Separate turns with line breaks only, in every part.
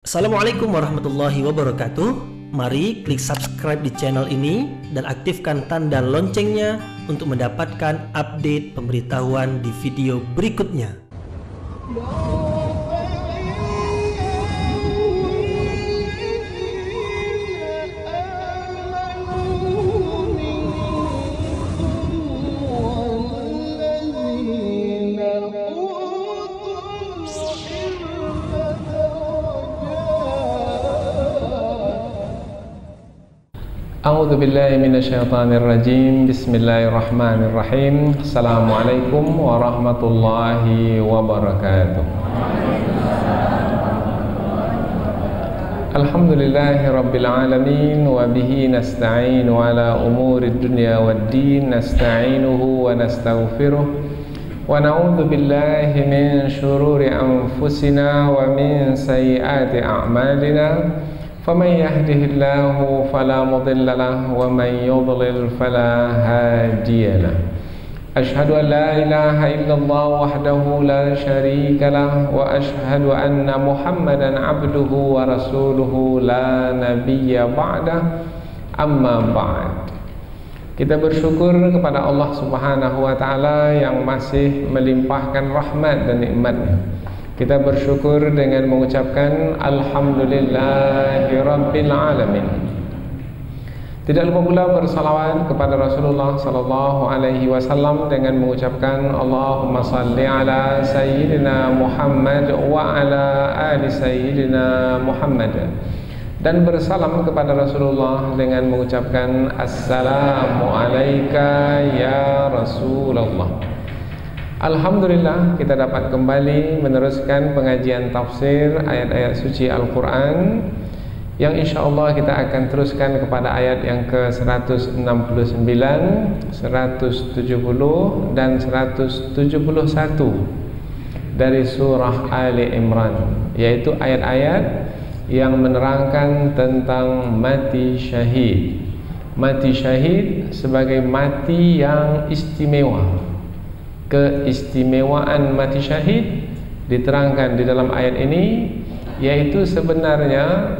Assalamualaikum warahmatullahi wabarakatuh. Mari klik subscribe di channel ini dan aktifkan tanda loncengnya untuk mendapatkan update pemberitahuan di video berikutnya.
A'udzu billahi minasyaitonir rajim. Bismillahirrahmanirrahim. Assalamualaikum warahmatullahi wabarakatuh. Alhamdulillahi rabbil alamin wa bihi nasta'inu ala umurid dunya waddin. Nasta'inuhu wa nastaghfiruh wa na'udzu billahi min syururi anfusina wa min sayyiati a'malina. فمن يهده الله فلا مضل له ومن يضلل فلا هادي له أشهد أن لا إله إلا الله وحده لا شريك له وأشهد أن محمدا عبده ورسوله لا نبي بعده أما بعد. Kita bersyukur kepada Allah Subhanahu wa taala yang masih melimpahkan rahmat dan nikmat-Nya. Kita bersyukur dengan mengucapkan Alhamdulillahirabbil alamin. Tidak lupa pula bersalawat kepada Rasulullah sallallahu alaihi wasallam dengan mengucapkan Allahumma salli ala sayyidina Muhammad wa ala ali sayyidina Muhammad, dan bersalam kepada Rasulullah dengan mengucapkan Assalamu alayka ya Rasulullah. Alhamdulillah, kita dapat kembali meneruskan pengajian tafsir ayat-ayat suci Al-Quran, yang insya Allah kita akan teruskan kepada ayat yang ke-169, 170 dan 171 dari surah Ali Imran, yaitu ayat-ayat yang menerangkan tentang mati syahid. Mati syahid sebagai mati yang istimewa. Keistimewaan mati syahid diterangkan di dalam ayat ini, yaitu sebenarnya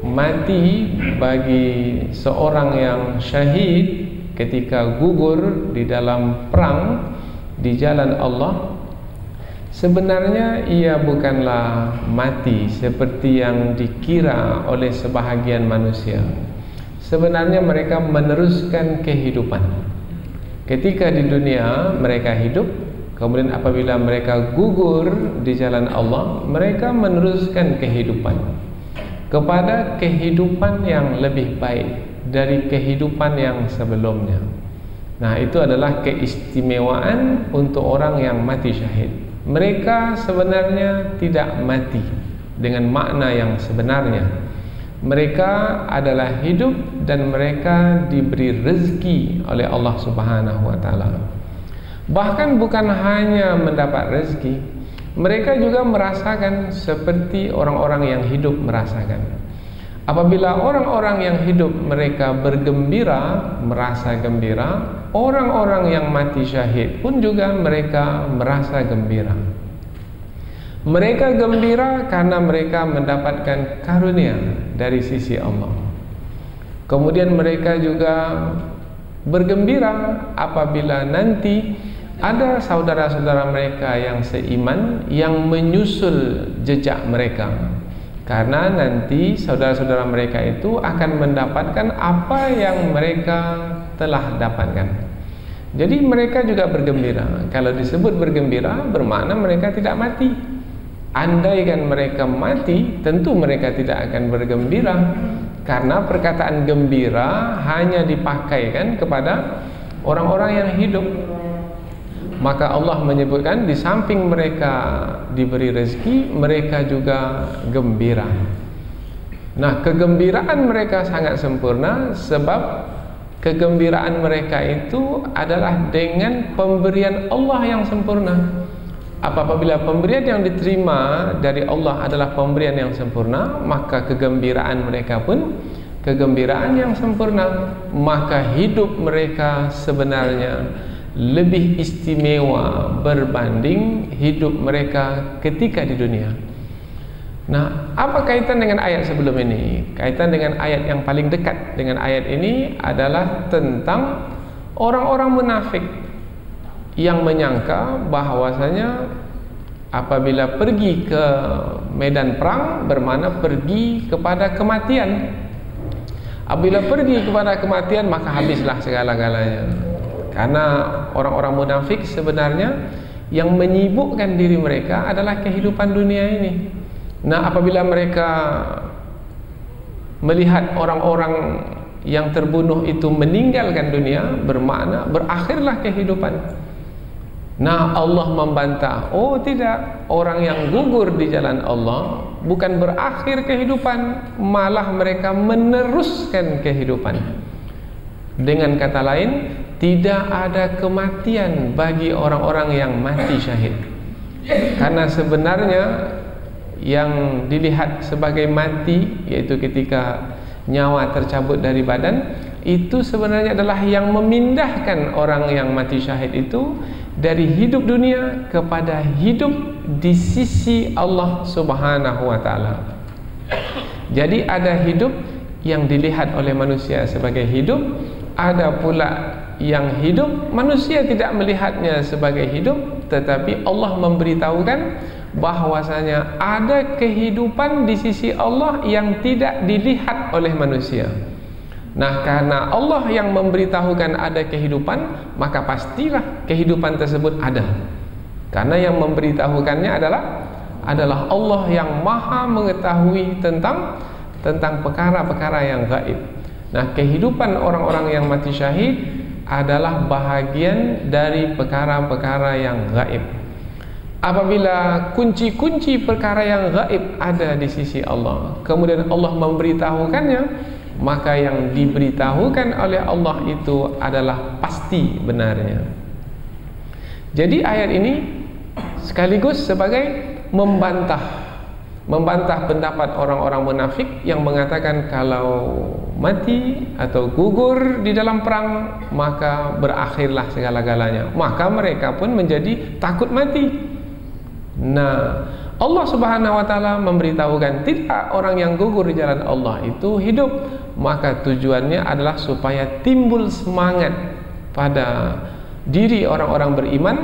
mati bagi seorang yang syahid ketika gugur di dalam perang di jalan Allah, sebenarnya ia bukanlah mati seperti yang dikira oleh sebahagian manusia. Sebenarnya mereka meneruskan kehidupan. Ketika di dunia mereka hidup, kemudian apabila mereka gugur di jalan Allah, mereka meneruskan kehidupan kepada kehidupan yang lebih baik dari kehidupan yang sebelumnya. Nah, itu adalah keistimewaan untuk orang yang mati syahid. Mereka sebenarnya tidak mati dengan makna yang sebenarnya. Mereka adalah hidup dan mereka diberi rezeki oleh Allah Subhanahu wa taala. Bahkan bukan hanya mendapat rezeki, mereka juga merasakan seperti orang-orang yang hidup merasakan. Apabila orang-orang yang hidup mereka bergembira, merasa gembira, orang-orang yang mati syahid pun juga mereka merasa gembira. Mereka gembira karena mereka mendapatkan karunia dari sisi Allah. Kemudian mereka juga bergembira apabila nanti ada saudara-saudara mereka yang seiman yang menyusul jejak mereka, karena nanti saudara-saudara mereka itu akan mendapatkan apa yang mereka telah dapatkan. Jadi mereka juga bergembira. Kalau disebut bergembira, bermakna mereka tidak mati. Andaikan mereka mati, tentu mereka tidak akan bergembira, karena perkataan gembira hanya dipakaikan kepada orang-orang yang hidup. Maka Allah menyebutkan di samping mereka diberi rezeki, mereka juga gembira. Nah, kegembiraan mereka sangat sempurna, sebab kegembiraan mereka itu adalah dengan pemberian Allah yang sempurna. Apabila pemberian yang diterima dari Allah adalah pemberian yang sempurna, maka kegembiraan mereka pun kegembiraan yang sempurna. Maka hidup mereka sebenarnya lebih istimewa berbanding hidup mereka ketika di dunia. Nah, apa kaitan dengan ayat sebelum ini? Kaitan dengan ayat yang paling dekat dengan ayat ini adalah tentang orang-orang munafik yang menyangka bahwasanya apabila pergi ke medan perang bermakna pergi kepada kematian. Apabila pergi kepada kematian maka habislah segala-galanya. Karena orang-orang munafik sebenarnya yang menyibukkan diri mereka adalah kehidupan dunia ini. Nah, apabila mereka melihat orang-orang yang terbunuh itu meninggalkan dunia, bermakna berakhirlah kehidupan. Nah, Allah membantah, oh tidak, orang yang gugur di jalan Allah bukan berakhir kehidupan, malah mereka meneruskan kehidupan. Dengan kata lain, tidak ada kematian bagi orang-orang yang mati syahid. Karena sebenarnya yang dilihat sebagai mati, yaitu ketika nyawa tercabut dari badan, itu sebenarnya adalah yang memindahkan orang yang mati syahid itu dari hidup dunia kepada hidup di sisi Allah Subhanahu wa taala. Jadi ada hidup yang dilihat oleh manusia sebagai hidup, ada pula yang hidup manusia tidak melihatnya sebagai hidup, tetapi Allah memberitahukan bahwasanya ada kehidupan di sisi Allah yang tidak dilihat oleh manusia. Nah, karena Allah yang memberitahukan ada kehidupan, maka pastilah kehidupan tersebut ada. Karena yang memberitahukannya adalah Allah yang maha mengetahui tentang perkara-perkara yang gaib. Nah, kehidupan orang-orang yang mati syahid adalah bahagian dari perkara-perkara yang gaib. Apabila kunci-kunci perkara yang gaib ada di sisi Allah, kemudian Allah memberitahukannya, maka yang diberitahukan oleh Allah itu adalah pasti benarnya. Jadi ayat ini sekaligus sebagai membantah pendapat orang-orang munafik yang mengatakan kalau mati atau gugur di dalam perang maka berakhirlah segala-galanya. Maka mereka pun menjadi takut mati. Nah, Allah Subhanahu wa taala memberitahukan tidak, orang yang gugur di jalan Allah itu hidup. Maka tujuannya adalah supaya timbul semangat pada diri orang-orang beriman,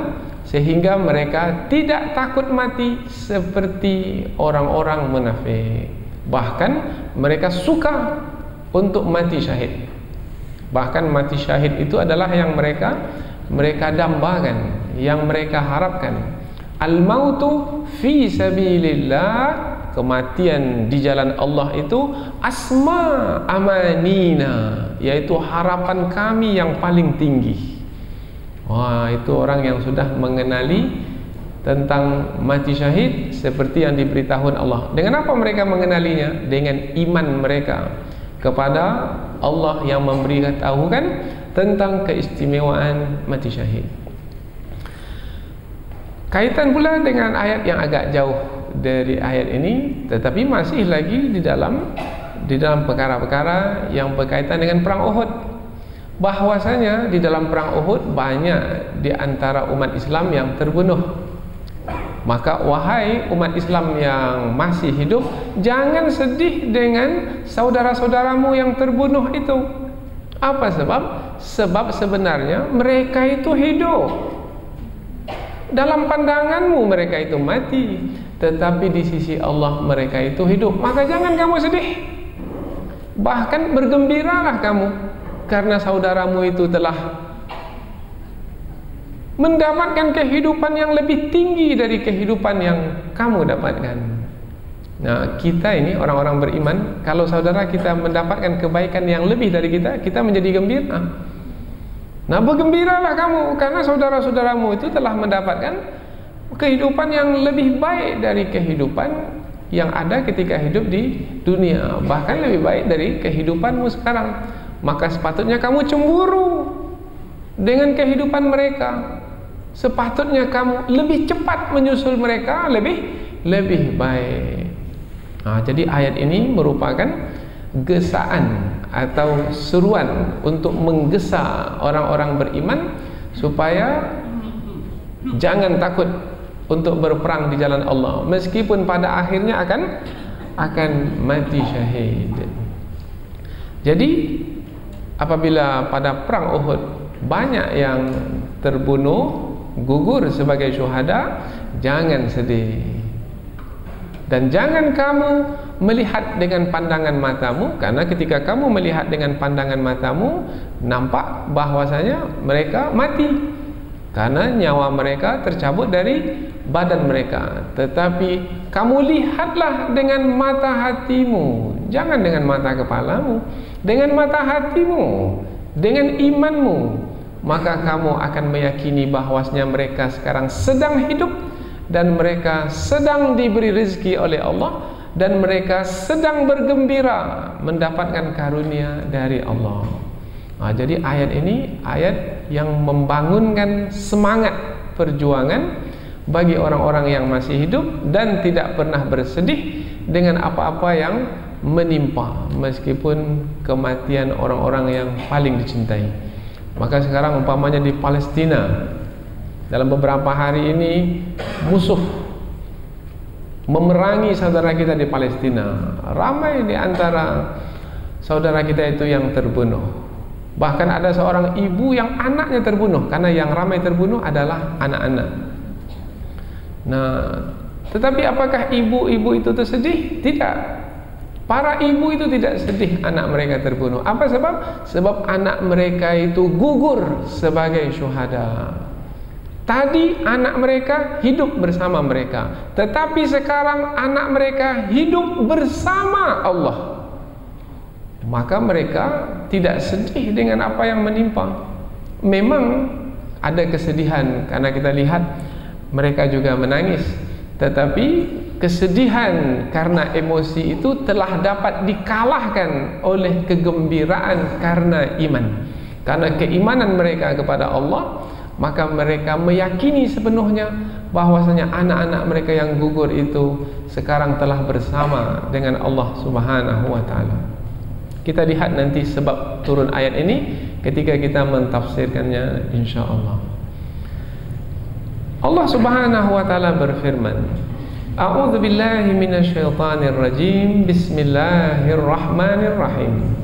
sehingga mereka tidak takut mati seperti orang-orang munafik. Bahkan mereka suka untuk mati syahid. Bahkan mati syahid itu adalah yang mereka dambakan, yang mereka harapkan. Al-mautu fi sabilillah, kematian di jalan Allah itu asma amanina, yaitu harapan kami yang paling tinggi. Wah, itu orang yang sudah mengenali tentang mati syahid seperti yang diberitahukan Allah. Dengan apa mereka mengenalinya? Dengan iman mereka kepada Allah yang memberitahukan tentang keistimewaan mati syahid. Kaitan pula dengan ayat yang agak jauh dari ayat ini, tetapi masih lagi di dalam perkara-perkara yang berkaitan dengan perang Uhud. Bahwasanya di dalam perang Uhud banyak di antara umat Islam yang terbunuh. Maka wahai umat Islam yang masih hidup, jangan sedih dengan saudara-saudaramu yang terbunuh itu. Apa sebab? Sebab sebenarnya mereka itu hidup. Dalam pandanganmu mereka itu mati, tetapi di sisi Allah mereka itu hidup. Maka jangan kamu sedih, bahkan bergembiralah kamu, karena saudaramu itu telah mendapatkan kehidupan yang lebih tinggi dari kehidupan yang kamu dapatkan. Nah, kita ini orang-orang beriman, kalau saudara kita mendapatkan kebaikan yang lebih dari kita, kita menjadi gembira. Nah, bergembiralah kamu, karena saudara-saudaramu itu telah mendapatkan kehidupan yang lebih baik dari kehidupan yang ada ketika hidup di dunia, bahkan lebih baik dari kehidupanmu sekarang. Maka sepatutnya kamu cemburu dengan kehidupan mereka. Sepatutnya kamu lebih cepat menyusul mereka, lebih baik. Nah, jadi ayat ini merupakan gesaan atau seruan untuk menggesa orang-orang beriman supaya jangan takut untuk berperang di jalan Allah, meskipun pada akhirnya akan mati syahid. Jadi apabila pada perang Uhud banyak yang terbunuh, gugur sebagai syuhada, jangan sedih. Dan jangan kamu melihat dengan pandangan matamu, karena ketika kamu melihat dengan pandangan matamu, nampak bahwasanya mereka mati, karena nyawa mereka tercabut dari badan mereka. Tetapi kamu lihatlah dengan mata hatimu, jangan dengan mata kepalamu, dengan mata hatimu, dengan imanmu, maka kamu akan meyakini bahwasanya mereka sekarang sedang hidup, dan mereka sedang diberi rezeki oleh Allah, dan mereka sedang bergembira mendapatkan karunia dari Allah. Jadi ayat ini ayat yang membangunkan semangat perjuangan bagi orang-orang yang masih hidup dan tidak pernah bersedih dengan apa-apa yang menimpa, meskipun kematian orang-orang yang paling dicintai. Maka sekarang umpamanya di Palestina, dalam beberapa hari ini musuh memerangi saudara kita di Palestina. Ramai di antara saudara kita itu yang terbunuh. Bahkan ada seorang ibu yang anaknya terbunuh, karena yang ramai terbunuh adalah anak-anak. Nah, tetapi apakah ibu-ibu itu tersedih? Tidak. Para ibu itu tidak sedih anak mereka terbunuh. Apa sebab? Sebab anak mereka itu gugur sebagai syuhada. Tadi anak mereka hidup bersama mereka, tetapi sekarang anak mereka hidup bersama Allah. Maka mereka tidak sedih dengan apa yang menimpa. Memang ada kesedihan, karena kita lihat mereka juga menangis, tetapi kesedihan karena emosi itu telah dapat dikalahkan oleh kegembiraan karena iman. Karena keimanan mereka kepada Allah, maka mereka meyakini sepenuhnya bahwasanya anak-anak mereka yang gugur itu sekarang telah bersama dengan Allah Subhanahu wa taala. Kita lihat nanti sebab turun ayat ini ketika kita mentafsirkannya insyaallah. Allah Subhanahu wa taala berfirman, A'udzu billahi minasyaitonir rajim. Bismillahirrahmanirrahim.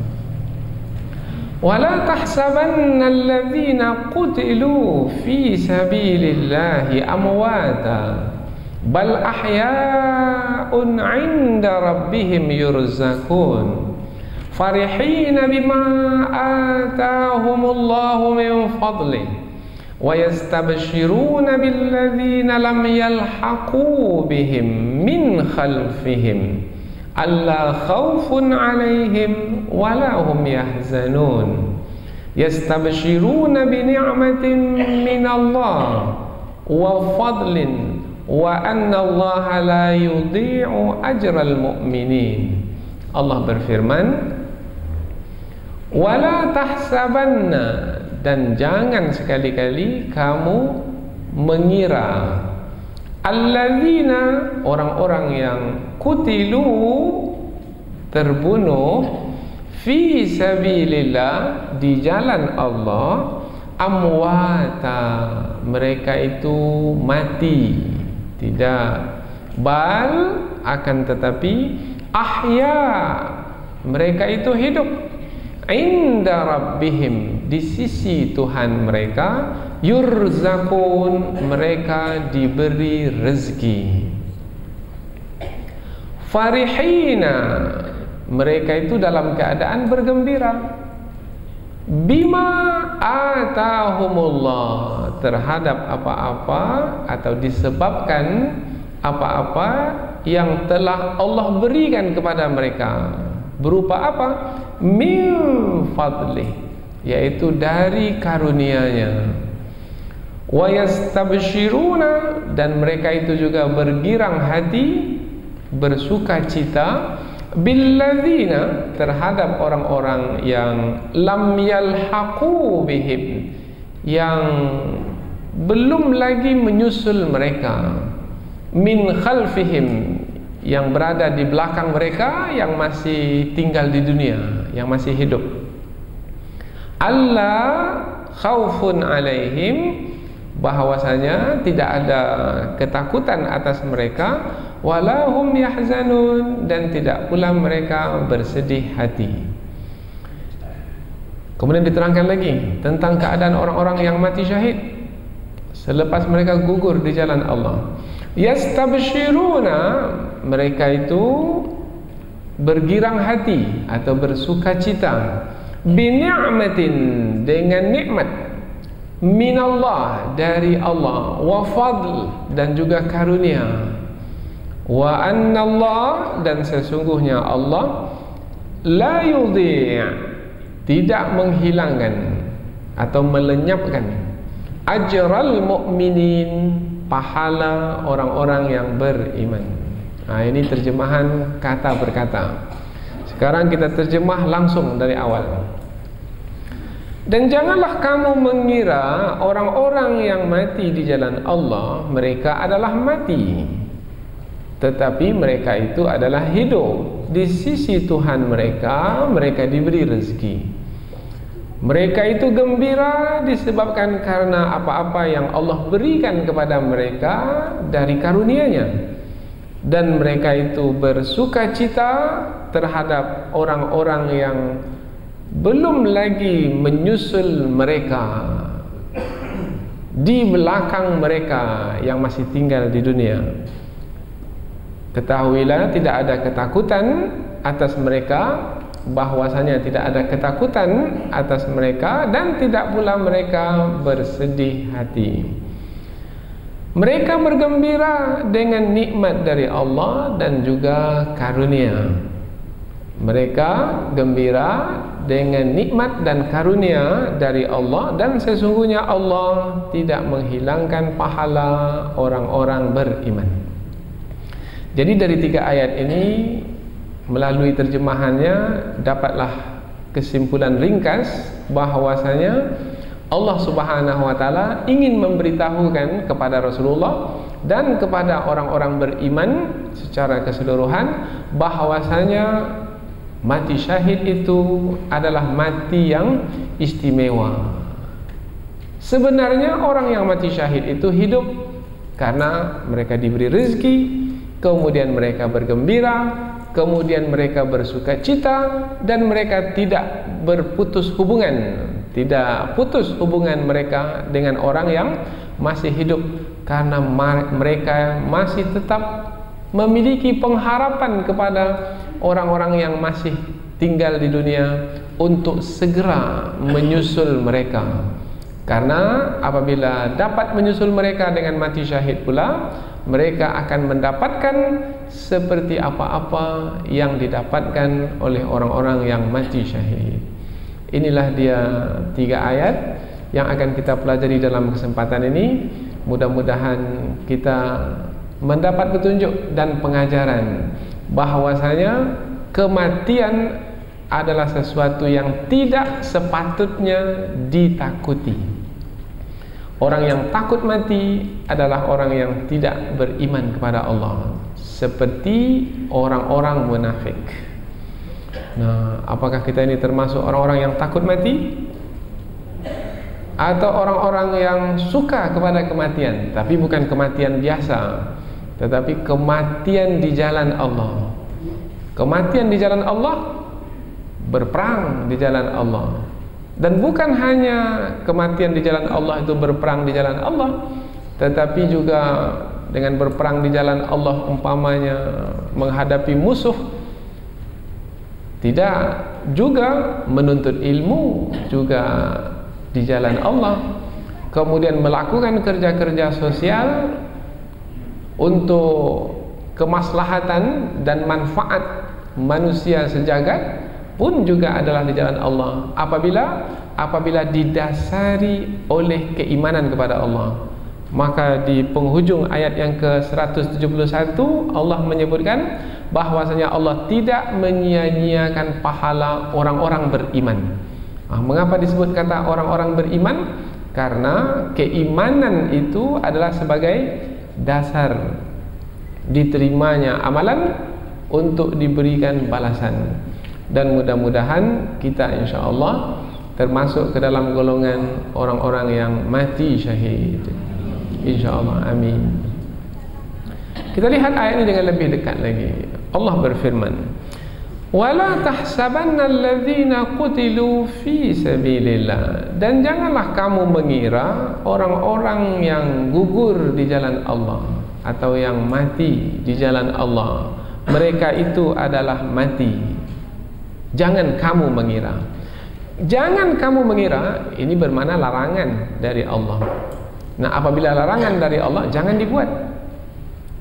ولا تحسبن الذين قتلوا في سبيل الله أمواتا بل أحياء عند ربهم يرزقون فرحين بما آتاهم الله من فضله ويستبشرون بالذين لم يلحقوا بهم من خلفهم ألا خوف عليهم ولا هم يحزنون يستبشرون بنعمة من الله وفضل وأن الله لا يضيع أجر المؤمنين. Allah berfirman, wala tahsabanna, dan jangan sekali-kali kamu mengira, alladzina, orang-orang yang kutilu, terbunuh, fi sabilillah, di jalan Allah, amwata, mereka itu mati. Tidak, bal, akan tetapi ahya, mereka itu hidup, inda rabbihim, di sisi Tuhan mereka, yurzakun, mereka diberi rezeki. Farihina, mereka itu dalam keadaan bergembira. Bima atahumullah, terhadap apa-apa atau disebabkan apa-apa yang telah Allah berikan kepada mereka. Berupa apa? Min fadlih, yaitu dari karunia-Nya. Wa yastabshiruna, dan mereka itu juga bergirang hati, bersuka cita, billadzina, terhadap orang-orang yang lam yalhaqu bihim, yang belum lagi menyusul mereka, min khalfihim, yang berada di belakang mereka, yang masih tinggal di dunia, yang masih hidup. Allah khaufun alaihim, bahwasanya tidak ada ketakutan atas mereka, wala hum yahzanun, dan tidak pula mereka bersedih hati. Kemudian diterangkan lagi tentang keadaan orang-orang yang mati syahid selepas mereka gugur di jalan Allah. Yastabshiruna, mereka itu bergirang hati atau bersukacita, bini'matin, dengan nikmat, minallah, dari Allah, wa fadl, dan juga karunia, wa annallah, dan sesungguhnya Allah, la yudhi', tidak menghilangkan atau melenyapkan, ajral mu'minin, pahala orang-orang yang beriman. Nah, ini terjemahan kata per kata. Sekarang kita terjemah langsung dari awal. Dan janganlah kamu mengira orang-orang yang mati di jalan Allah mereka adalah mati, tetapi mereka itu adalah hidup. Di sisi Tuhan mereka, mereka diberi rezeki. Mereka itu gembira disebabkan karena apa-apa yang Allah berikan kepada mereka dari karunia-Nya. Dan mereka itu bersukacita terhadap orang-orang yang belum lagi menyusul mereka, di belakang mereka yang masih tinggal di dunia. Ketahuilah tidak ada ketakutan atas mereka, bahwasanya tidak ada ketakutan atas mereka, dan tidak pula mereka bersedih hati. Mereka bergembira dengan nikmat dari Allah dan juga karunia. Mereka gembira dengan nikmat dan karunia dari Allah, dan sesungguhnya Allah tidak menghilangkan pahala orang-orang beriman. Jadi dari 3 ayat ini, melalui terjemahannya dapatlah kesimpulan ringkas bahwasanya Allah Subhanahu wa taala ingin memberitahukan kepada Rasulullah dan kepada orang-orang beriman secara keseluruhan bahwasanya mati syahid itu adalah mati yang istimewa. Sebenarnya orang yang mati syahid itu hidup karena mereka diberi rezeki, kemudian mereka bergembira, kemudian mereka bersukacita, dan mereka tidak berputus hubungan, tidak putus hubungan mereka dengan orang yang masih hidup, karena mereka masih tetap memiliki pengharapan kepada orang-orang yang masih tinggal di dunia untuk segera menyusul mereka. Karena apabila dapat menyusul mereka dengan mati syahid pula, mereka akan mendapatkan seperti apa-apa yang didapatkan oleh orang-orang yang mati syahid. Inilah dia 3 ayat yang akan kita pelajari dalam kesempatan ini. Mudah-mudahan kita mendapat petunjuk dan pengajaran bahwasanya kematian adalah sesuatu yang tidak sepatutnya ditakuti. Orang yang takut mati adalah orang yang tidak beriman kepada Allah, seperti orang-orang munafik. Nah, apakah kita ini termasuk orang-orang yang takut mati? Atau orang-orang yang suka kepada kematian, tapi bukan kematian biasa, tetapi kematian di jalan Allah. Kematian di jalan Allah, berperang di jalan Allah. Dan bukan hanya kematian di jalan Allah itu berperang di jalan Allah, tetapi juga dengan berperang di jalan Allah umpamanya menghadapi musuh, tidak juga menuntut ilmu juga di jalan Allah, kemudian melakukan kerja-kerja sosial untuk kemaslahatan dan manfaat manusia sejagat pun juga adalah di jalan Allah, apabila didasari oleh keimanan kepada Allah. Maka di penghujung ayat yang ke-171 Allah menyebutkan bahwasanya Allah tidak menyia-nyiakan pahala orang-orang beriman. Mengapa disebut kata orang-orang beriman? Karena keimanan itu adalah sebagai dasar diterimanya amalan untuk diberikan balasan. Dan mudah-mudahan kita insyaAllah termasuk ke dalam golongan orang-orang yang mati syahid, insyaAllah, amin. Kita lihat ayat ini dengan lebih dekat lagi. Allah berfirman, "Wala tahsabanna alladzina qutilu fi sabilillah." Dan janganlah kamu mengira orang-orang yang gugur di jalan Allah atau yang mati di jalan Allah, mereka itu adalah mati. Jangan kamu mengira. Jangan kamu mengira ini bermakna larangan dari Allah. Nah, apabila larangan dari Allah, jangan dibuat.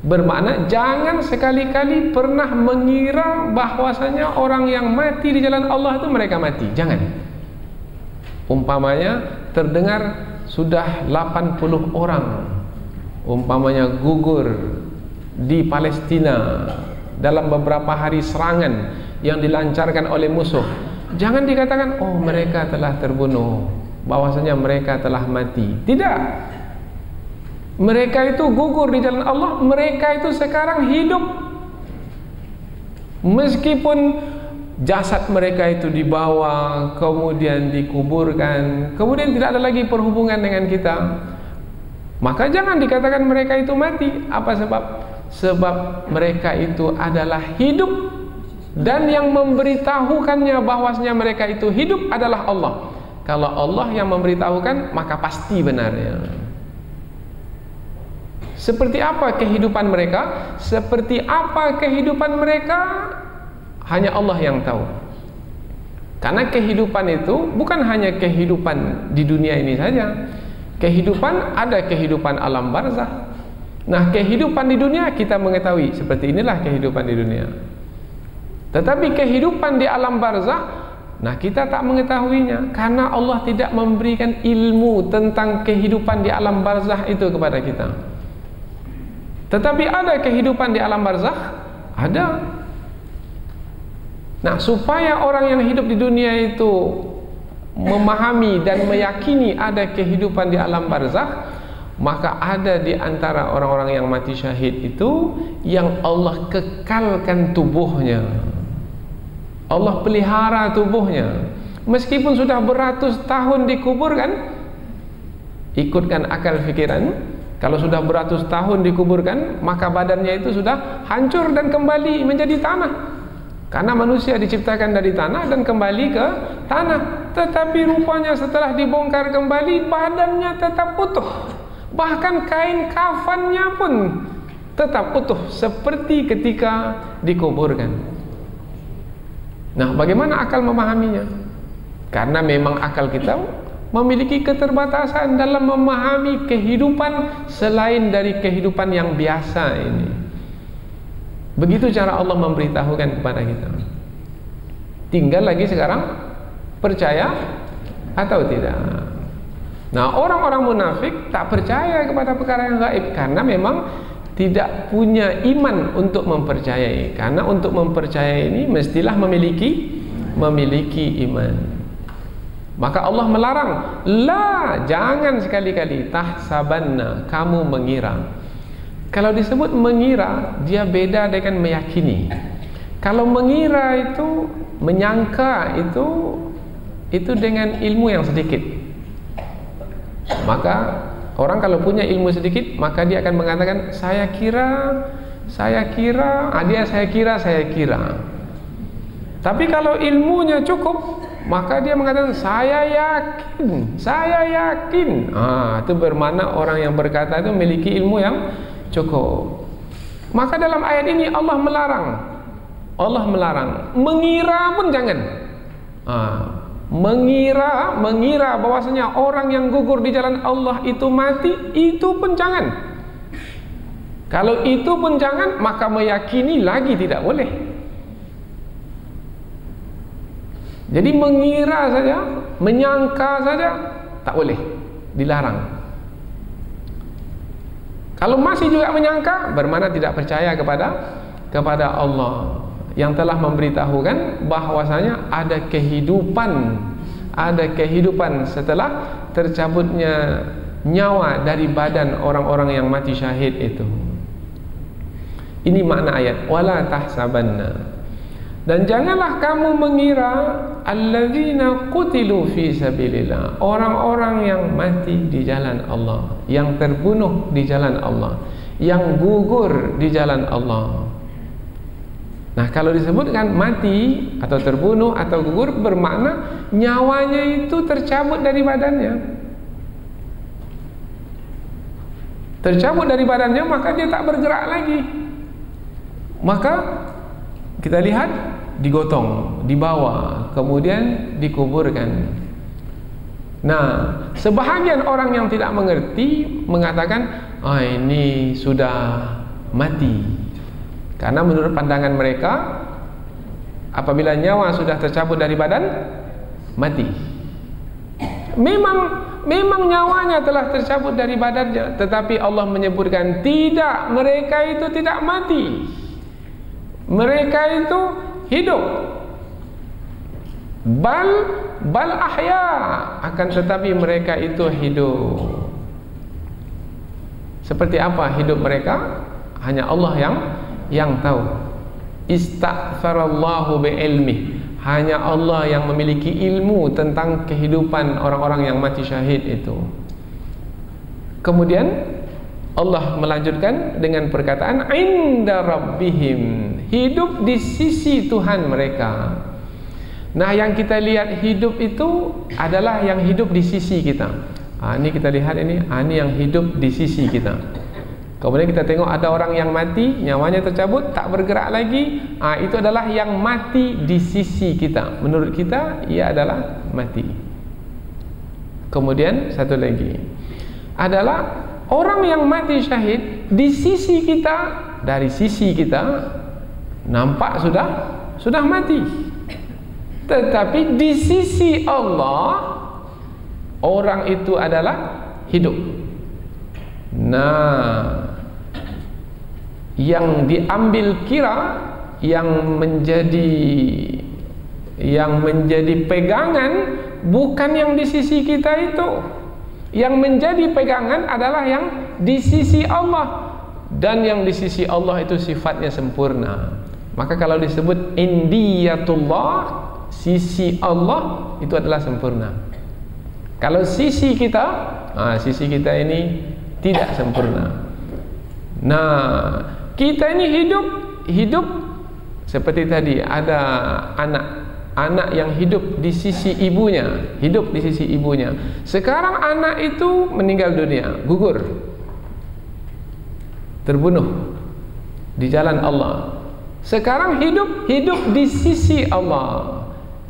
Bermakna jangan sekali-kali pernah mengira bahwasanya orang yang mati di jalan Allah itu mereka mati. Jangan. Umpamanya terdengar sudah 80 orang umpamanya gugur di Palestina dalam beberapa hari serangan yang dilancarkan oleh musuh. Jangan dikatakan, oh mereka telah terbunuh, bahwasanya mereka telah mati. Tidak. Mereka itu gugur di jalan Allah, mereka itu sekarang hidup. Meskipun jasad mereka itu dibawa, kemudian dikuburkan, kemudian tidak ada lagi perhubungan dengan kita, maka jangan dikatakan mereka itu mati. Apa sebab? Sebab mereka itu adalah hidup, dan yang memberitahukannya bahwasanya mereka itu hidup adalah Allah. Kalau Allah yang memberitahukan, maka pasti benarnya. Seperti apa kehidupan mereka? Seperti apa kehidupan mereka? Hanya Allah yang tahu. Karena kehidupan itu bukan hanya kehidupan di dunia ini saja. Kehidupan, ada kehidupan alam barzah. Nah, kehidupan di dunia kita mengetahui seperti inilah kehidupan di dunia. Tetapi kehidupan di alam barzah, nah kita tak mengetahuinya karena Allah tidak memberikan ilmu tentang kehidupan di alam barzah itu kepada kita. Tetapi ada kehidupan di alam barzakh, ada. Nah, supaya orang yang hidup di dunia itu memahami dan meyakini ada kehidupan di alam barzakh, maka ada di antara orang-orang yang mati syahid itu yang Allah kekalkan tubuhnya. Allah pelihara tubuhnya. Meskipun sudah beratus tahun dikuburkan, ikutkan akal fikiran. Kalau sudah beratus tahun dikuburkan, maka badannya itu sudah hancur dan kembali menjadi tanah. Karena manusia diciptakan dari tanah dan kembali ke tanah. Tetapi rupanya setelah dibongkar kembali, badannya tetap utuh. Bahkan kain kafannya pun tetap utuh seperti ketika dikuburkan. Nah, bagaimana akal memahaminya? Karena memang akal kita memiliki keterbatasan dalam memahami kehidupan selain dari kehidupan yang biasa ini. Begitu cara Allah memberitahukan kepada kita. Tinggal lagi sekarang percaya atau tidak. Nah, orang-orang munafik tak percaya kepada perkara yang gaib karena memang tidak punya iman untuk mempercayai. Karena untuk mempercayai ini mestilah memiliki iman. Maka Allah melarang, la, jangan sekali-kali tahsabanna, kamu mengira. Kalau disebut mengira, dia beda dengan meyakini. Kalau mengira itu, menyangka itu dengan ilmu yang sedikit. Maka orang kalau punya ilmu sedikit, maka dia akan mengatakan saya kira. Tapi kalau ilmunya cukup, maka dia mengatakan saya yakin. Itu bermakna orang yang berkata itu memiliki ilmu yang cukup. Maka dalam ayat ini Allah melarang mengira pun jangan. Mengira bahwasanya orang yang gugur di jalan Allah itu mati, itu pun jangan. Kalau itu pun jangan, maka meyakini lagi tidak boleh. Jadi mengira saja, menyangka saja tak boleh, dilarang. Kalau masih juga menyangka, bermakna tidak percaya kepada Allah yang telah memberitahukan bahwasanya ada kehidupan setelah tercabutnya nyawa dari badan orang-orang yang mati syahid itu. Ini makna ayat wala tahsabanna. Dan janganlah kamu mengira alladzina qutilu fi sabilillah, orang-orang yang mati di jalan Allah, yang terbunuh di jalan Allah. yang gugur di jalan Allah. Nah, kalau disebutkan mati atau terbunuh atau gugur, bermakna nyawanya itu tercabut dari badannya. Tercabut dari badannya, maka dia tak bergerak lagi. Maka kita lihat digotong, dibawa, kemudian dikuburkan. Nah, sebahagian orang yang tidak mengerti mengatakan, ini sudah mati. Karena menurut pandangan mereka, apabila nyawa sudah tercabut dari badan, mati. Memang nyawanya telah tercabut dari badannya, tetapi Allah menyebutkan tidak, mereka itu tidak mati. Mereka itu hidup. Bal ahya, akan tetapi mereka itu hidup. Seperti apa hidup mereka? Hanya Allah yang tahu. Istaghfarallahu bi'ilmi, hanya Allah yang memiliki ilmu tentang kehidupan orang-orang yang mati syahid itu. Kemudian Allah melanjutkan dengan perkataan inda rabbihim, hidup di sisi Tuhan mereka. Nah, yang kita lihat hidup itu adalah yang hidup di sisi kita. Ini kita lihat ini yang hidup di sisi kita. Kemudian kita tengok ada orang yang mati, nyawanya tercabut, tak bergerak lagi. Itu adalah yang mati di sisi kita. Menurut kita, ia adalah mati. Kemudian satu lagi adalah orang yang mati syahid di sisi kita, dari sisi kita nampak sudah mati. Tetapi di sisi Allah, orang itu adalah hidup. Nah, yang diambil kira, yang menjadi pegangan bukan yang di sisi kita itu. Yang menjadi pegangan adalah yang di sisi Allah, dan yang di sisi Allah itu sifatnya sempurna. Maka kalau disebut indiyatullah, sisi Allah itu adalah sempurna. Kalau sisi kita ini tidak sempurna. Nah, kita ini hidup seperti tadi ada anak yang hidup di sisi ibunya, Sekarang anak itu meninggal dunia, gugur, terbunuh di jalan Allah. Sekarang hidup di sisi Allah.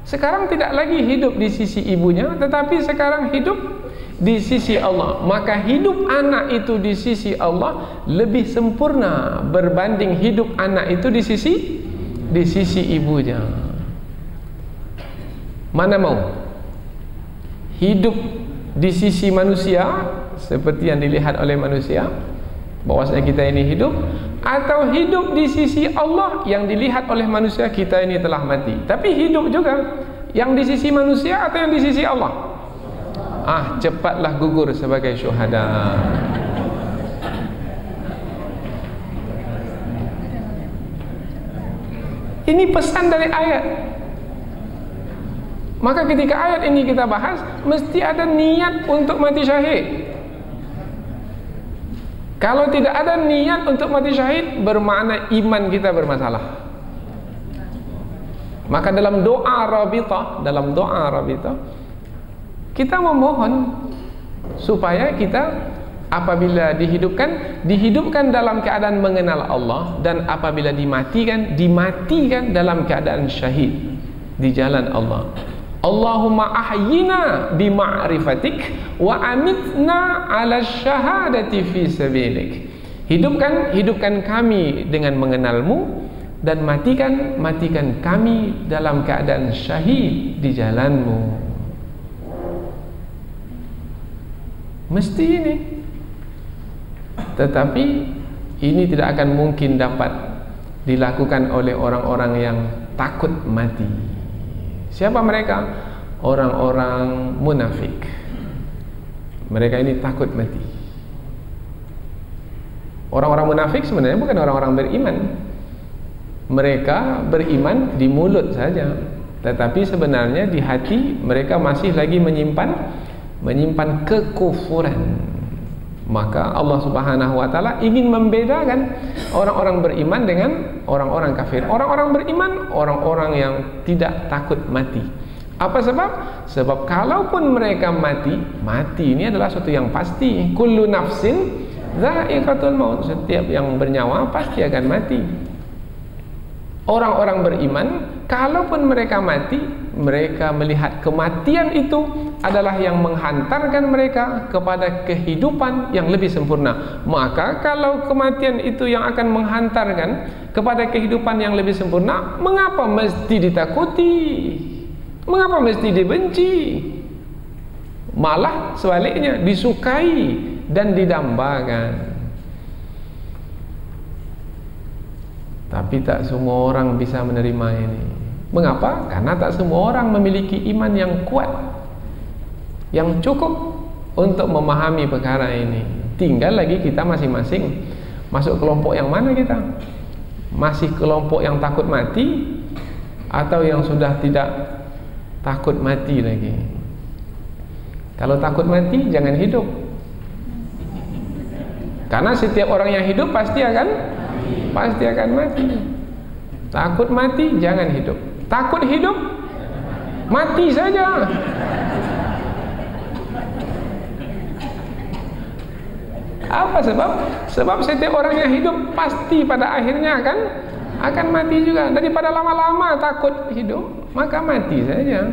Sekarang tidak lagi hidup di sisi ibunya, tetapi sekarang hidup di sisi Allah. Maka hidup anak itu di sisi Allah lebih sempurna berbanding hidup anak itu di sisi ibunya. Mana mau hidup di sisi manusia seperti yang dilihat oleh manusia, bahwasanya kita ini hidup, atau hidup di sisi Allah yang dilihat oleh manusia kita ini telah mati, tapi hidup juga, yang di sisi manusia atau yang di sisi Allah? Cepatlah gugur sebagai syuhada. Ini pesan dari ayat. Maka ketika ayat ini kita bahas, mesti ada niat untuk mati syahid. Kalau tidak ada niat untuk mati syahid, bermakna iman kita bermasalah. Maka dalam doa rabitah, kita memohon supaya kita apabila dihidupkan dalam keadaan mengenal Allah, dan apabila dimatikan dalam keadaan syahid di jalan Allah. Allahumma ahyina bima'rifatik wa amitna ala syahadati fi sabilik. Hidupkan kami dengan mengenalmu, dan matikan kami dalam keadaan syahid di jalanmu. Mesti ini. Tetapi ini tidak akan mungkin dapat dilakukan oleh orang-orang yang takut mati. Siapa mereka? Orang-orang munafik. Mereka ini takut mati. Orang-orang munafik sebenarnya bukan orang-orang beriman. Mereka beriman di mulut saja, tetapi sebenarnya di hati mereka masih lagi menyimpan kekufuran. Maka Allah Subhanahu wa taala ingin membedakan orang-orang beriman dengan orang-orang kafir. Orang-orang beriman, orang-orang yang tidak takut mati. Apa sebab? Sebab kalaupun mereka mati, mati ini adalah sesuatu yang pasti. Kullu nafsin dha'iqatul maut. Setiap yang bernyawa pasti akan mati. Orang-orang beriman, kalaupun mereka mati, mereka melihat kematian itu adalah yang menghantarkan mereka kepada kehidupan yang lebih sempurna. Maka kalau kematian itu yang akan menghantarkan kepada kehidupan yang lebih sempurna, mengapa mesti ditakuti? Mengapa mesti dibenci? Malah sebaliknya disukai dan didambakan. Tapi tak semua orang bisa menerima ini. Mengapa? Karena tak semua orang memiliki iman yang kuat, yang cukup untuk memahami perkara ini. Tinggal lagi kita masing-masing masuk kelompok yang mana kita. Masih kelompok yang takut mati, atau yang sudah tidak takut mati lagi. Kalau takut mati, jangan hidup. Karena setiap orang yang hidup pasti akan mati. Takut mati, jangan hidup. Takut hidup, mati saja. Apa sebab? Sebab setiap orang yang hidup pasti pada akhirnya akan mati juga. Daripada lama-lama takut hidup, maka mati saja.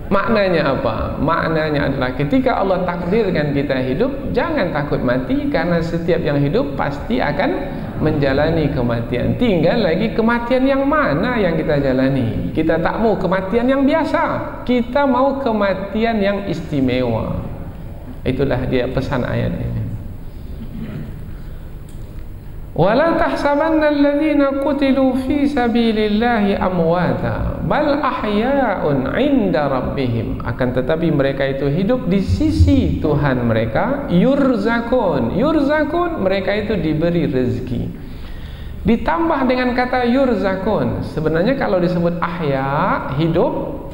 Maknanya apa? Maknanya adalah ketika Allah takdirkan kita hidup, jangan takut mati, karena setiap yang hidup pasti akan menjalani kematian. Tinggal lagi kematian yang mana yang kita jalani. Kita tak mau kematian yang biasa, kita mau kematian yang istimewa. Itulah dia pesan ayat ini. Wala tahsabanna alladhina qutilu fi sabilillahi amwata bal ahya'un 'inda rabbihim. Akan tetapi mereka itu hidup di sisi Tuhan mereka. Yurzakun, mereka itu diberi rezeki. Ditambah dengan kata yurzakun. Sebenarnya kalau disebut ahya, hidup,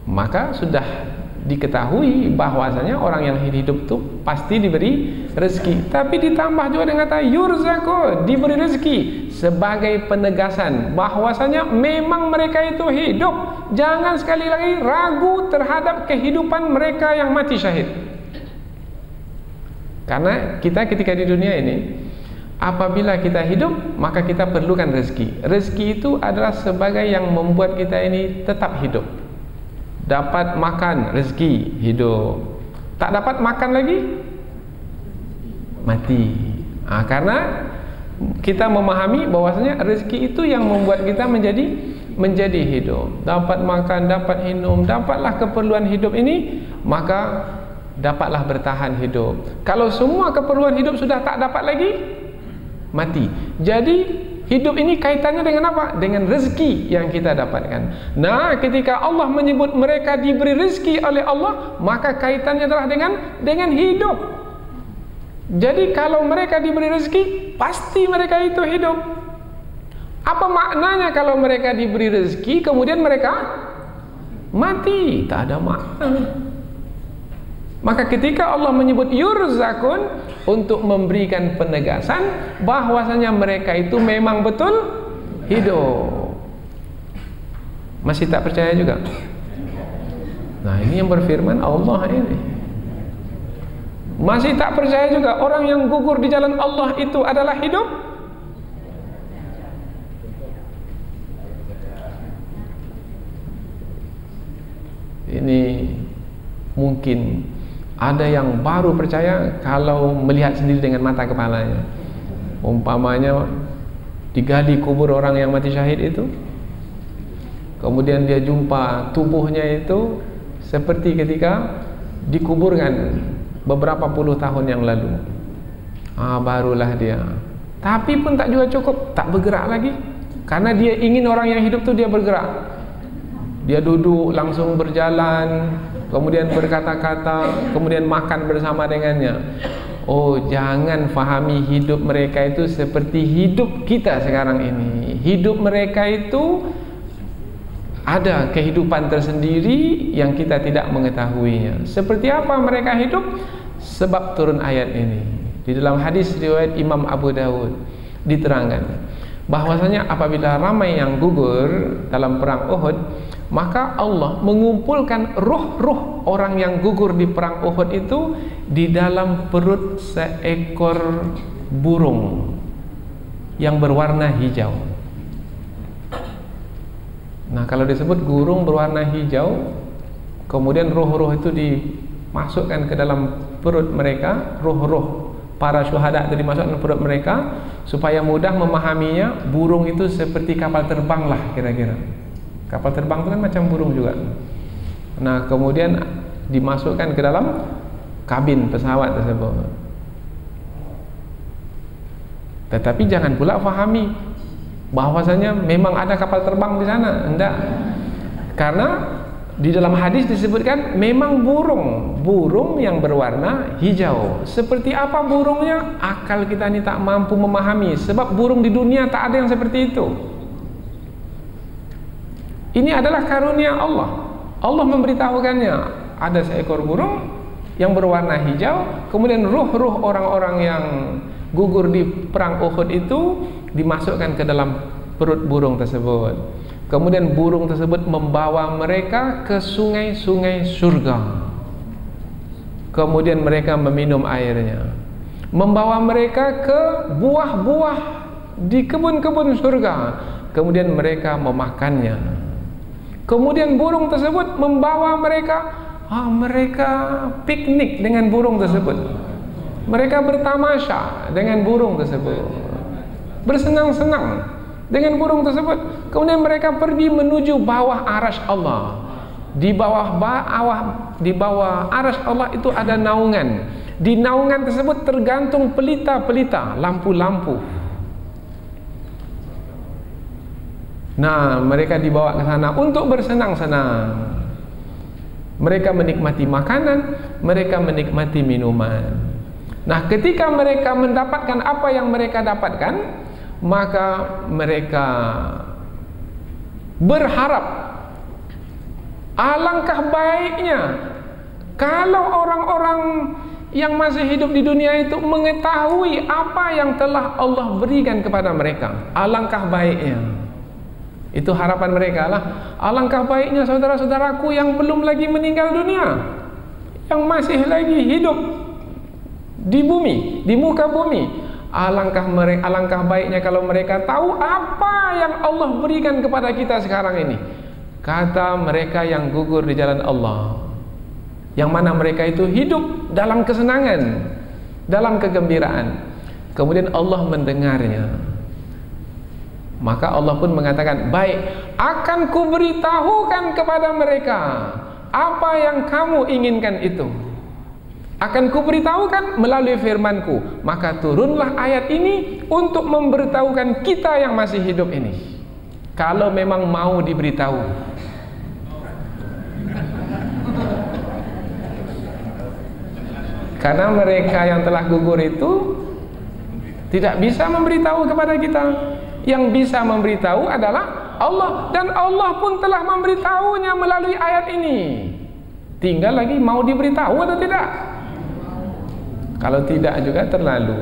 maka sudah diketahui bahwasanya orang yang hidup itu pasti diberi rezeki. Tapi ditambah juga dengan kata yurzaqun, diberi rezeki, sebagai penegasan bahwasanya memang mereka itu hidup. Jangan sekali lagi ragu terhadap kehidupan mereka yang mati syahid. Karena kita ketika di dunia ini, apabila kita hidup, maka kita perlukan rezeki. Rezeki itu adalah sebagai yang membuat kita ini tetap hidup. Dapat makan, rezeki, hidup. Tak dapat makan lagi, mati. Karena kita memahami bahwasanya rezeki itu yang membuat kita menjadi hidup. Dapat makan, dapat minum, dapatlah keperluan hidup ini, maka dapatlah bertahan hidup. Kalau semua keperluan hidup sudah tak dapat lagi, mati. Jadi hidup ini kaitannya dengan apa? Dengan rezeki yang kita dapatkan. Nah, ketika Allah menyebut mereka diberi rezeki oleh Allah, maka kaitannya adalah dengan hidup. Jadi kalau mereka diberi rezeki, pasti mereka itu hidup. Apa maknanya kalau mereka diberi rezeki kemudian mereka mati? Tak ada makna. Maka ketika Allah menyebut yurzakun, untuk memberikan penegasan bahwasanya mereka itu memang betul hidup. Masih tak percaya juga? Nah, ini yang berfirman Allah ini. Masih tak percaya juga orang yang gugur di jalan Allah itu adalah hidup? Ini mungkin ada yang baru percaya kalau melihat sendiri dengan mata kepalanya. Umpamanya digali kubur orang yang mati syahid itu, kemudian dia jumpa tubuhnya itu seperti ketika dikuburkan beberapa puluh tahun yang lalu. Barulah dia. Tapi pun tak juga cukup, tak bergerak lagi. Karena dia ingin orang yang hidup itu dia bergerak. Dia duduk langsung berjalan, kemudian berkata-kata, kemudian makan bersama dengannya. Oh, jangan fahami hidup mereka itu seperti hidup kita sekarang ini. Hidup mereka itu ada kehidupan tersendiri yang kita tidak mengetahuinya. Seperti apa mereka hidup? sebab turun ayat ini. Di dalam hadis riwayat Imam Abu Dawud diterangkan bahwasanya apabila ramai yang gugur dalam perang Uhud, maka Allah mengumpulkan ruh-ruh orang yang gugur di perang Uhud itu di dalam perut seekor burung yang berwarna hijau. Nah, kalau disebut burung berwarna hijau, kemudian ruh-ruh itu dimasukkan ke dalam perut mereka, ruh-ruh para syuhada itu dimasukkan ke perut mereka, supaya mudah memahaminya. Burung itu seperti kapal terbang lah kira-kira. Kapal terbang itu kan macam burung juga. Nah, kemudian dimasukkan ke dalam kabin pesawat tersebut. Tetapi jangan pula fahami bahwasanya memang ada kapal terbang di sana. Enggak. Karena di dalam hadis disebutkan memang burung yang berwarna hijau. Seperti apa burungnya? Akal kita ini tak mampu memahami, sebab burung di dunia tak ada yang seperti itu. Ini adalah karunia Allah. Allah memberitahukannya, ada seekor burung yang berwarna hijau, kemudian ruh-ruh orang-orang yang gugur di perang Uhud itu dimasukkan ke dalam perut burung tersebut. Kemudian burung tersebut membawa mereka ke sungai-sungai surga. Kemudian mereka meminum airnya. Membawa mereka ke buah-buah di kebun-kebun surga. Kemudian mereka memakannya. Kemudian burung tersebut membawa mereka, mereka piknik dengan burung tersebut. Mereka bertamasya dengan burung tersebut, bersenang-senang dengan burung tersebut. Kemudian mereka pergi menuju bawah arasy Allah. Di bawah arasy Allah itu ada naungan. Di naungan tersebut tergantung pelita-pelita, lampu-lampu. Nah, mereka dibawa ke sana untuk bersenang-senang. Mereka menikmati makanan, mereka menikmati minuman. Nah, ketika mereka mendapatkan apa yang mereka dapatkan, maka mereka berharap, alangkah baiknya kalau orang-orang yang masih hidup di dunia itu mengetahui apa yang telah Allah berikan kepada mereka. Alangkah baiknya. Itu harapan mereka lah. Alangkah baiknya saudara-saudaraku yang belum lagi meninggal dunia, yang masih lagi hidup di bumi, di muka bumi. Alangkah baiknya kalau mereka tahu apa yang Allah berikan kepada kita sekarang ini. Kata mereka yang gugur di jalan Allah, yang mana mereka itu hidup dalam kesenangan, dalam kegembiraan. Kemudian Allah mendengarnya. Maka Allah pun mengatakan, baik, akan kuberitahukan kepada mereka apa yang kamu inginkan itu. Akan kuberitahukan melalui firmanku. Maka turunlah ayat ini untuk memberitahukan kita yang masih hidup ini, kalau memang mau diberitahu. Karena mereka yang telah gugur itu tidak bisa memberitahu kepada kita. Yang bisa memberitahu adalah Allah, dan Allah pun telah memberitahunya melalui ayat ini. Tinggal lagi mau diberitahu atau tidak. Kalau tidak juga terlalu,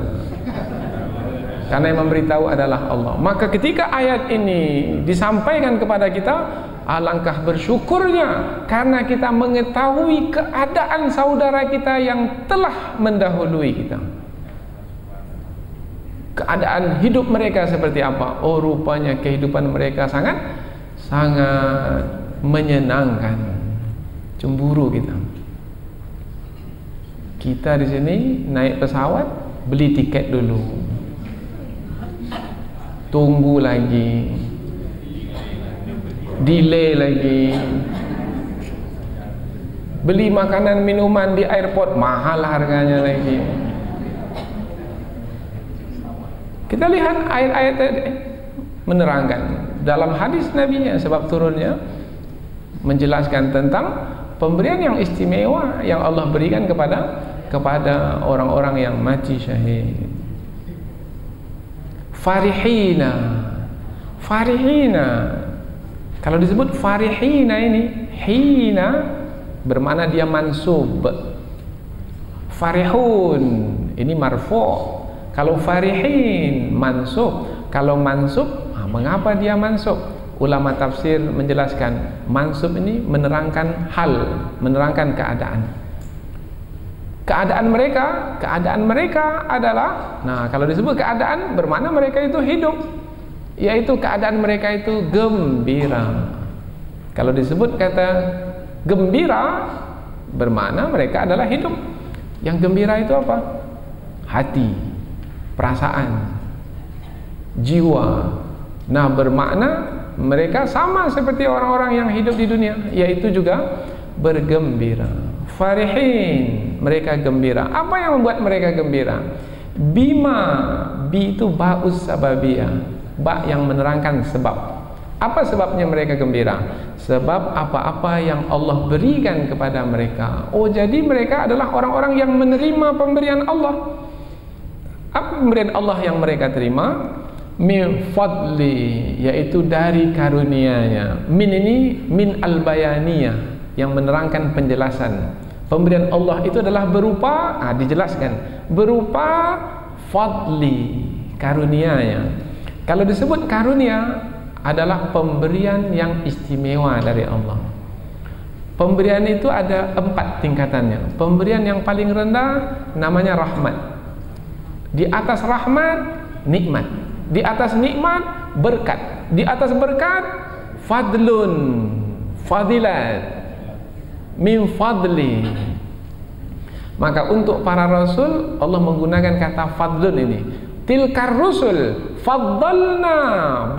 karena yang memberitahu adalah Allah. Maka ketika ayat ini disampaikan kepada kita, alangkah bersyukurnya karena kita mengetahui keadaan saudara kita yang telah mendahului kita. Keadaan hidup mereka seperti apa? Oh, rupanya kehidupan mereka sangat menyenangkan. Cemburu kita. Kita di sini naik pesawat, beli tiket dulu, tunggu lagi, delay lagi, beli makanan minuman di airport mahal harganya lagi. Kita lihat ayat-ayat menerangkan dalam hadis Nabi-Nya, sebab turunnya menjelaskan tentang pemberian yang istimewa yang Allah berikan kepada orang-orang yang mati syahid. Farihina. Kalau disebut farihina ini, hina bermakna dia mansub. Farihun ini marfu'. Kalau farihin mansub. Kalau mansub, mengapa dia mansub? Ulama tafsir menjelaskan mansub ini menerangkan hal, menerangkan keadaan. Keadaan mereka adalah, nah kalau disebut keadaan bermakna mereka itu hidup, yaitu keadaan mereka itu gembira. Kalau disebut kata gembira bermakna mereka adalah hidup. Yang gembira itu apa? Hati, perasaan, jiwa. Nah, bermakna mereka sama seperti orang-orang yang hidup di dunia, yaitu juga bergembira. Farihin, mereka gembira. Apa yang membuat mereka gembira? Bima, bi itu ba'us sababiyah, ba yang menerangkan sebab. Apa sebabnya mereka gembira? Sebab apa-apa yang Allah berikan kepada mereka. Oh, jadi mereka adalah orang-orang yang menerima pemberian Allah. Apa pemberian Allah yang mereka terima? Min fadli, yaitu dari karunia-Nya. Min ini min al-bayaniyah, yang menerangkan penjelasan. Pemberian Allah itu adalah berupa, dijelaskan, berupa fadli, karunia-Nya. Kalau disebut karunia adalah pemberian yang istimewa dari Allah. Pemberian itu ada 4 tingkatannya. Pemberian yang paling rendah namanya rahmat. Di atas rahmat, nikmat. Di atas nikmat, berkat. Di atas berkat, fadlun, fadilat. Min fadli. Maka untuk para rasul Allah menggunakan kata fadlun ini. Tilkar rusul faddalna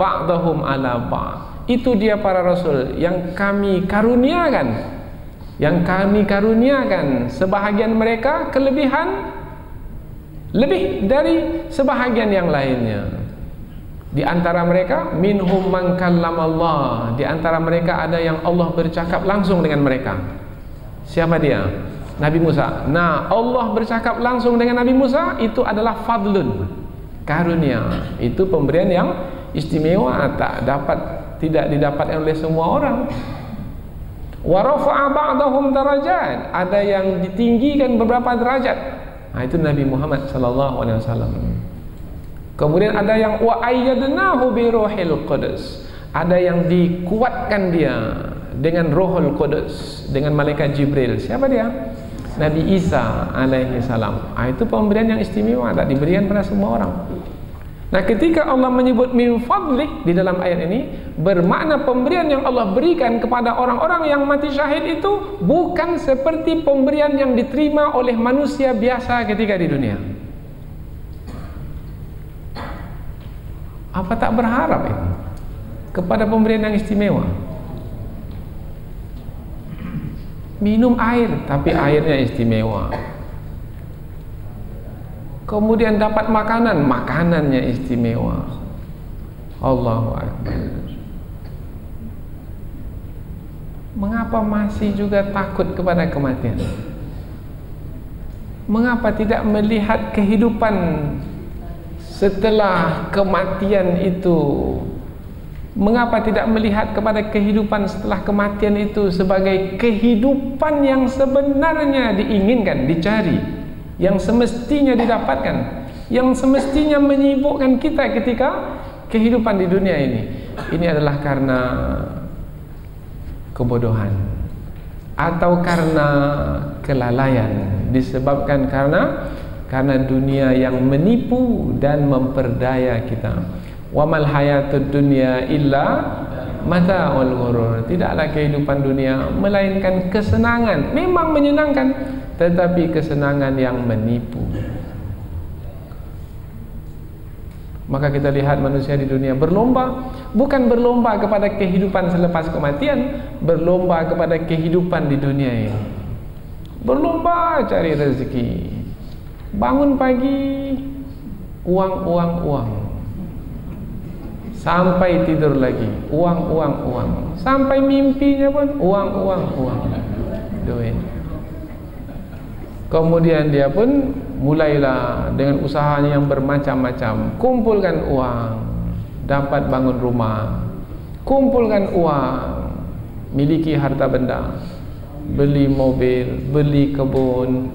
ba'dahum ala ba'd. Itu dia para rasul yang kami karuniakan. Yang kami karuniakan sebahagian mereka kelebihan lebih dari sebahagian yang lainnya. Di antara mereka minhum man kallamallah. Di antara mereka ada yang Allah bercakap langsung dengan mereka. Siapa dia? Nabi Musa. Nah, Allah bercakap langsung dengan Nabi Musa, itu adalah fadlun, karunia. Itu pemberian yang istimewa, tidak didapatkan oleh semua orang. Wa rafa'a ba'dahum darajat. Ada yang ditinggikan beberapa derajat. Nah, itu Nabi Muhammad sallallahu alaihi wasallam. Kemudian ada yang wa ayyadnahu bi ruhil qudus. Ada yang dikuatkan dia dengan Rohul Qudus, dengan malaikat Jibril. Siapa dia? Nabi Isa alaihi salam. Itu pemberian yang istimewa, tak diberikan pada semua orang. Nah, ketika Allah menyebut min fadlik di dalam ayat ini, bermakna pemberian yang Allah berikan kepada orang-orang yang mati syahid itu bukan seperti pemberian yang diterima oleh manusia biasa ketika di dunia. Apa tak berharap itu kepada pemberian yang istimewa? Minum air, tapi airnya istimewa. Kemudian dapat makanan, makanannya istimewa. Allahu Akbar. Mengapa masih juga takut kepada kematian? Mengapa tidak melihat kehidupan setelah kematian itu? Mengapa tidak melihat kepada kehidupan setelah kematian itu sebagai kehidupan yang sebenarnya diinginkan, dicari, yang semestinya didapatkan, yang semestinya menyibukkan kita ketika kehidupan di dunia ini? Ini adalah karena kebodohan atau karena kelalaian, disebabkan karena dunia yang menipu dan memperdaya kita. Wa mal hayatud dunya illa mata'ul ghurur. Tidaklah kehidupan dunia melainkan kesenangan, memang menyenangkan, tetapi kesenangan yang menipu. Maka kita lihat manusia di dunia berlomba, bukan berlomba kepada kehidupan selepas kematian, berlomba kepada kehidupan di dunia ini. Berlomba cari rezeki. Bangun pagi, uang. Sampai tidur lagi, uang. Sampai mimpinya pun uang. Duit. Kemudian dia pun mulailah dengan usahanya yang bermacam-macam. Kumpulkan uang, dapat bangun rumah. Kumpulkan uang, miliki harta benda, beli mobil, beli kebun.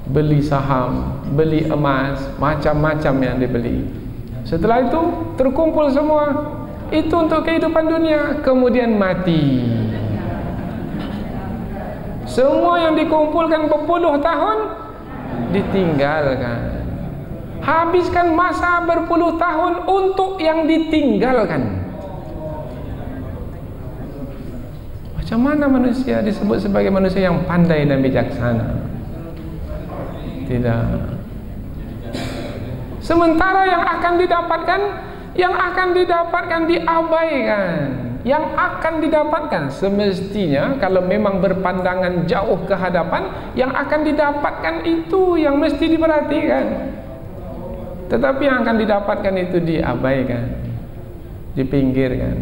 beli saham, beli emas, macam-macam yang dibeli. Setelah itu terkumpul semua, itu untuk kehidupan dunia, kemudian mati. Semua yang dikumpulkan berpuluh tahun ditinggalkan. Habiskan masa berpuluh tahun untuk yang ditinggalkan. Macam mana manusia disebut sebagai manusia yang pandai dan bijaksana? Tidak. Sementara yang akan didapatkan diabaikan. Yang akan didapatkan semestinya, kalau memang berpandangan jauh ke hadapan, yang akan didapatkan itu yang mesti diperhatikan. Tetapi yang akan didapatkan itu diabaikan, dipinggirkan.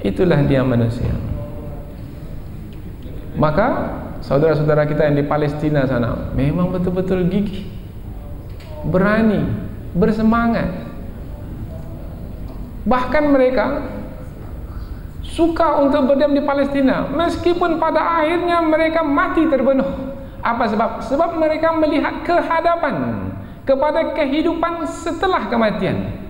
Itulah dia manusia. Maka saudara-saudara kita yang di Palestina sana memang betul-betul gigih, berani, bersemangat. Bahkan mereka suka untuk berdiam di Palestina, meskipun pada akhirnya mereka mati terbunuh. Apa sebab? Sebab mereka melihat ke hadapan, kepada kehidupan setelah kematian.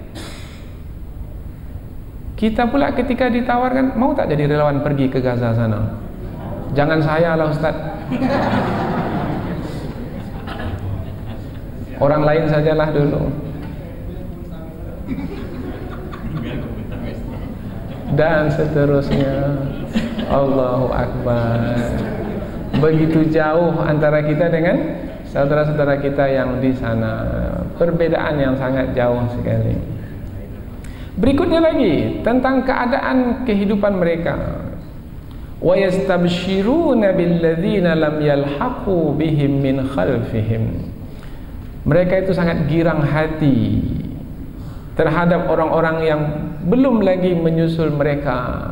Kita pula ketika ditawarkan, mau tak jadi relawan pergi ke Gaza sana? Jangan saya lah Ustaz, orang lain sajalah dulu. Dan seterusnya. Allahu Akbar. Begitu jauh antara kita dengan saudara-saudara kita yang di sana, perbedaan yang sangat jauh sekali. Berikutnya lagi tentang keadaan kehidupan mereka. Wa yastabshiruna billadzina lam yalhaqu bihim min khalfihim. Mereka itu sangat girang hati terhadap orang-orang yang belum lagi menyusul mereka,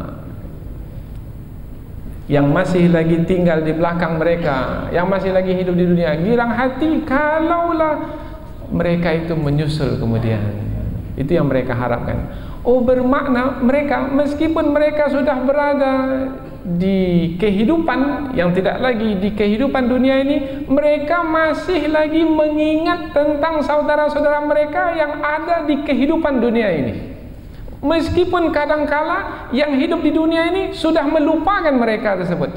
yang masih lagi tinggal di belakang mereka, yang masih lagi hidup di dunia. Girang hati kalaulah mereka itu menyusul kemudian. Itu yang mereka harapkan. Oh, bermakna mereka meskipun mereka sudah berada di kehidupan yang tidak lagi di kehidupan dunia ini, mereka masih lagi mengingat tentang saudara-saudara mereka yang ada di kehidupan dunia ini. Meskipun kadangkala yang hidup di dunia ini sudah melupakan mereka tersebut,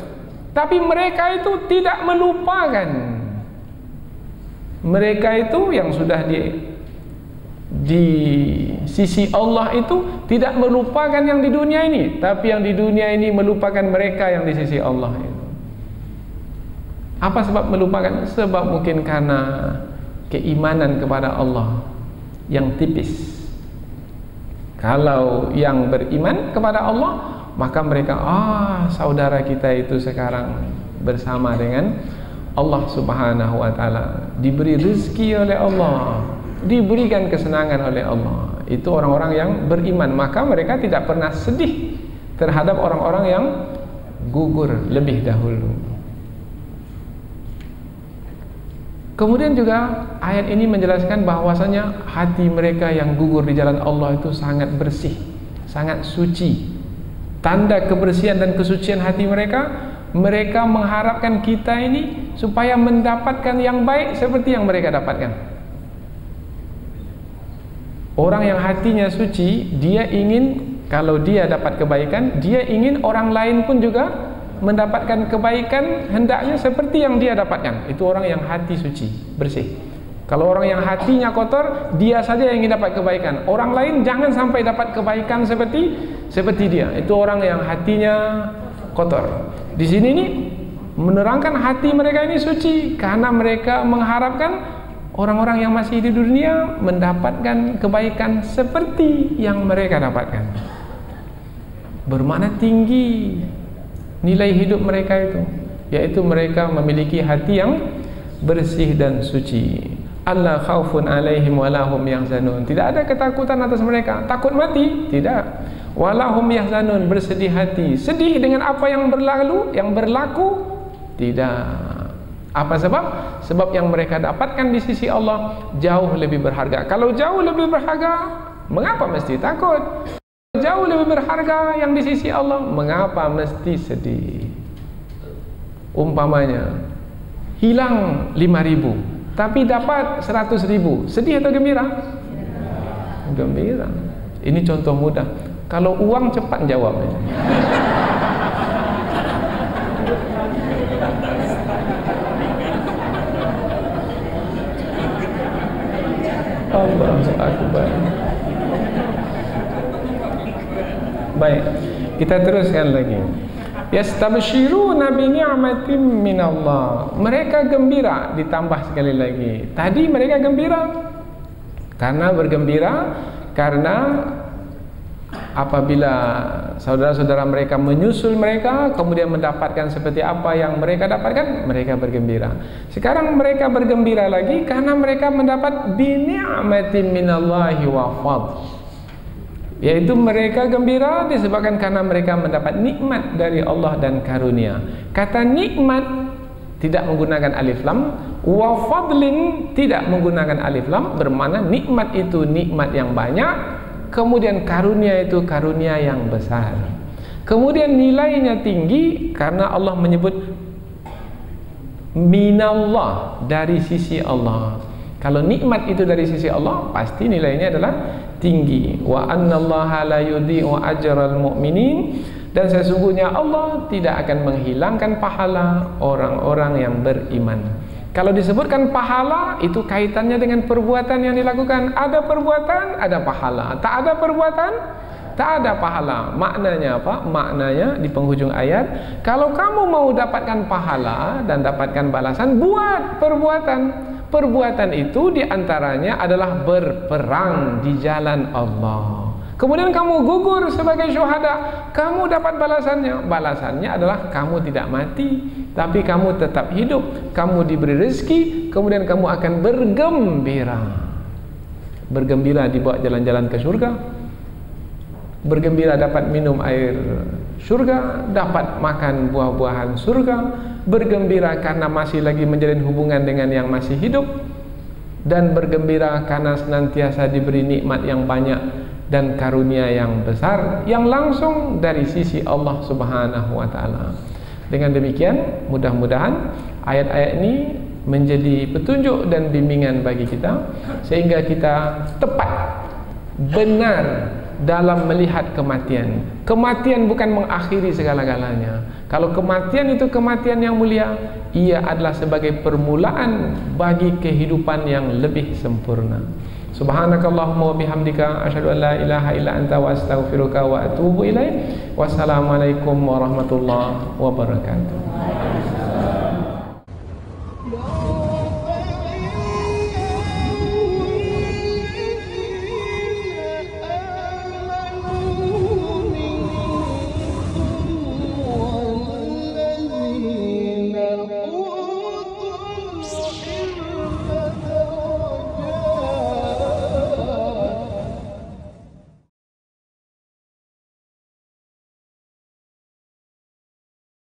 tapi mereka itu tidak melupakan. Mereka itu yang sudah di sisi Allah itu tidak melupakan yang di dunia ini, tapi yang di dunia ini melupakan mereka yang di sisi Allah itu. Apa sebab melupakan? Sebab mungkin karena keimanan kepada Allah yang tipis. Kalau yang beriman kepada Allah, maka mereka, saudara kita itu sekarang bersama dengan Allah Subhanahu wa Ta'ala, diberi rezeki oleh Allah, diberikan kesenangan oleh Allah. Itu orang-orang yang beriman. Maka mereka tidak pernah sedih terhadap orang-orang yang gugur lebih dahulu. Kemudian juga ayat ini menjelaskan bahwasanya hati mereka yang gugur di jalan Allah itu sangat bersih, sangat suci. Tanda kebersihan dan kesucian hati mereka, mereka mengharapkan kita ini supaya mendapatkan yang baik seperti yang mereka dapatkan. Orang yang hatinya suci, dia ingin kalau dia dapat kebaikan, dia ingin orang lain pun juga mendapatkan kebaikan, hendaknya seperti yang dia dapatkan. Itu orang yang hati suci, bersih. Kalau orang yang hatinya kotor, dia saja yang ingin dapat kebaikan, orang lain jangan sampai dapat kebaikan seperti dia. Itu orang yang hatinya kotor. Di sini nih menerangkan hati mereka ini suci karena mereka mengharapkan orang-orang yang masih di dunia mendapatkan kebaikan seperti yang mereka dapatkan. Bermakna tinggi nilai hidup mereka itu, yaitu mereka memiliki hati yang bersih dan suci. Alla khaufun alaihim walahum yahzanun. Tidak ada ketakutan atas mereka. Takut mati? Tidak. Walahum yahzanun, bersedih hati. Sedih dengan apa yang berlalu, yang berlaku? Tidak. Apa sebab? Sebab yang mereka dapatkan di sisi Allah jauh lebih berharga. Kalau jauh lebih berharga, mengapa mesti takut? Jauh lebih berharga yang di sisi Allah, mengapa mesti sedih? Umpamanya hilang 5.000 tapi dapat 100.000, sedih atau gembira? Gembira. Ini contoh mudah. Kalau uang cepat jawabnya. Allahu Akbar. Baik, kita teruskan lagi. Yastabshiruna bi ni'matin minallah. Mereka gembira, ditambah sekali lagi. Tadi mereka gembira karena bergembira karena apabila saudara-saudara mereka menyusul mereka kemudian mendapatkan seperti apa yang mereka dapatkan, mereka bergembira. Sekarang mereka bergembira lagi karena mereka mendapat bi ni'matin minallahi wa fadl. Yaitu mereka gembira disebabkan karena mereka mendapat nikmat dari Allah dan karunia. Kata nikmat tidak menggunakan alif lam, wa fadlin tidak menggunakan alif lam, bermakna nikmat itu nikmat yang banyak, kemudian karunia itu karunia yang besar. Kemudian nilainya tinggi karena Allah menyebut minallah, dari sisi Allah. Kalau nikmat itu dari sisi Allah, pasti nilainya adalah tinggi. Wa annallaha la yudhi'u ajral mu'minin, dan sesungguhnya Allah tidak akan menghilangkan pahala orang-orang yang beriman. Kalau disebutkan pahala, itu kaitannya dengan perbuatan yang dilakukan. Ada perbuatan, ada pahala. Tak ada perbuatan, tak ada pahala. Maknanya apa? Maknanya di penghujung ayat, kalau kamu mau dapatkan pahala dan dapatkan balasan, buat perbuatan. Perbuatan itu diantaranya adalah berperang di jalan Allah. Kemudian kamu gugur sebagai syuhada, kamu dapat balasannya. Balasannya adalah kamu tidak mati, tapi kamu tetap hidup, kamu diberi rezeki, kemudian kamu akan bergembira. Bergembira dibawa jalan-jalan ke surga, bergembira dapat minum air surga, dapat makan buah-buahan surga, bergembira karena masih lagi menjalin hubungan dengan yang masih hidup, dan bergembira karena senantiasa diberi nikmat yang banyak dan karunia yang besar yang langsung dari sisi Allah Subhanahu wa taala. Dengan demikian, mudah-mudahan ayat-ayat ini menjadi petunjuk dan bimbingan bagi kita sehingga kita tepat, benar dalam melihat kematian. Kematian bukan mengakhiri segala-galanya. Kalau kematian itu kematian yang mulia, ia adalah sebagai permulaan bagi kehidupan yang lebih sempurna. Subhanakallahumma wa bihamdika asyhadu an la ilaha illa anta wa astaghfiruka wa atubu ilaik. Wassalamualaikum warahmatullahi wabarakatuh.